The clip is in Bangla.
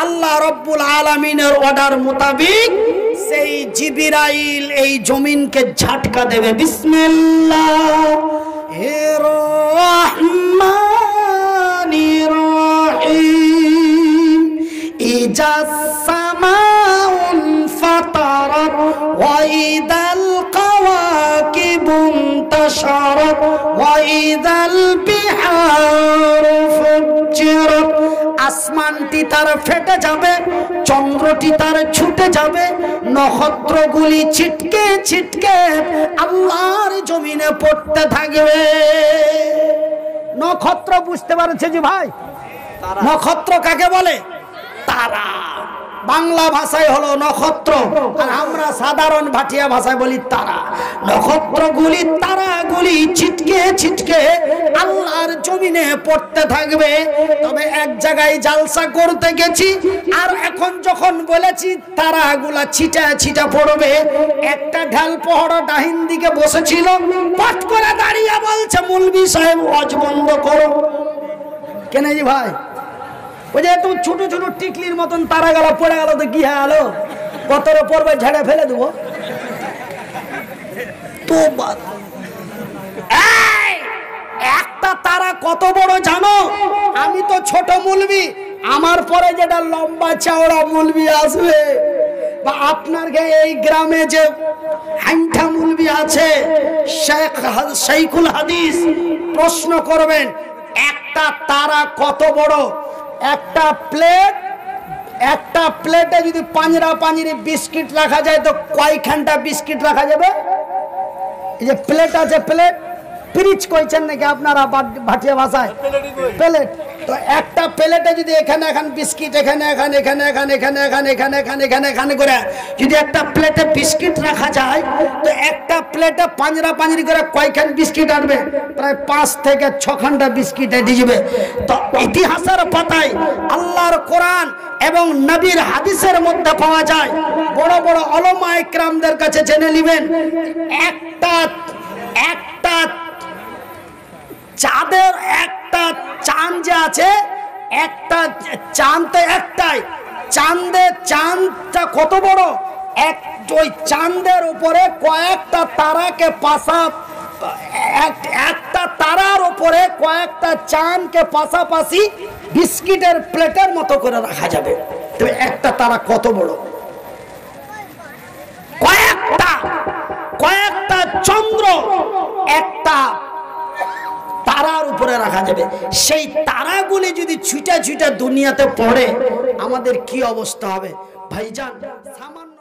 আল্লাহ রব্বুল আলামিনের অর্ডার মোতাবেক সেই জিবরাইল এই জমিনকে ঝাটকা দেবে। বিসমিল্লাহির রহমানির রহিম। ইজাস সামাউন ফাতারাত ওয়া ইদাল কাওয়াকিবু ইনতাশারাত ওয়া ইদাল বিহারু ফুজ্জিরাত। আসমানটি তার ফেটে যাবে, চন্দ্রটি তার ছুটে যাবে, নক্ষত্রগুলি ছিটকে ছিটকে আল্লাহর জমিনে পড়তে থাকবে। নক্ষত্র বুঝতে পারছে জি ভাই? নক্ষত্র কাকে বলে? তারা। বাংলা ভাষায় হলো নক্ষত্র, আর আমরা সাধারণ ভাটিয়া ভাষায় বলি তারা। নক্ষত্রগুলি তারাগুলি ছিটকে ছিটকে আল্লাহর জমিনে পড়তে থাকবে। তবে এক জায়গায় জালসা করতে গেছি, আর এখন যখন বলেছি তারাগুলা ছিটা ছিটা পড়বে, একটা ঢাল পহড়া ডাহিন দিকে বসেছিল, পাট করে দাঁড়িয়ে বলছে মৌলভী সাহেব ওয়াজ বন্ধ করো। কেন জি ভাই? ওই যে তুমি ছোট ছোট টিকলির মতন তারা গেল পড়ে গেল তো কি হলো? কতরে পড়বে ঝেড়ে ফেলে দেবো তো। একটা তারা কত বড় জানো? আমি তো ছোট মৌলভী, আমার পরে যেটা লম্বা চওড়া মৌলভী আসবে, বা আপনার এই গ্রামে যে হাইঠা মৌলভী আছে শেখুল হাদিস, প্রশ্ন করবেন একটা তারা কত বড়? একটা প্লেটে যদি পাঁজরা পাঁজরি বিস্কিট রাখা যায় তো কয়খানটা বিস্কিট রাখা যাবে? এই যে প্লেট আছে, প্লেট পিরিচ কইছেন নাকি আপনারা ভাটিয়া ভাষায়? প্লেট। তো একটা প্লেটে যদি এখানে এখানে বিস্কিট, এখানে এখানে এখানে এখানে এখানে এখানে এখানে এখানে এখানে এখানে করে যদি একটা প্লেটে বিস্কিট রাখা যায়, তো একটা প্লেটে পাঁজরা পাঁজরি করে কয়খান বিস্কিট আসবে? প্রায় 5 থেকে 6 খানটা বিস্কিট এটি যাবে। তো ইতিহাসের পাতায় আল্লাহর কোরআন এবং নবীর হাদিসের মধ্যে পাওয়া যায়। বড় বড় উলামা ইকরামদের কাছে জেনে নেবেন, একটা চাঁদের একটা চাঁদ যে আছে, একটা চাঁদ তো একটাই, চাঁদটা কত বড়? ওই চাঁদের উপরে কয়েকটা তারাকে একটা তারার উপরে কয়েকটা চাঁদকে পাশাপাশি বিস্কিটের প্লেটের মতো করে রাখা যাবে। তবে একটা তারা কত বড়? কয়েকটা চন্দ্র একটা তারার উপরে রাখা যাবে। সেই তারাগুলি যদি ছুটা ছুটা দুনিয়াতে পড়ে, আমাদের কি অবস্থা হবে ভাইজান? সামান্য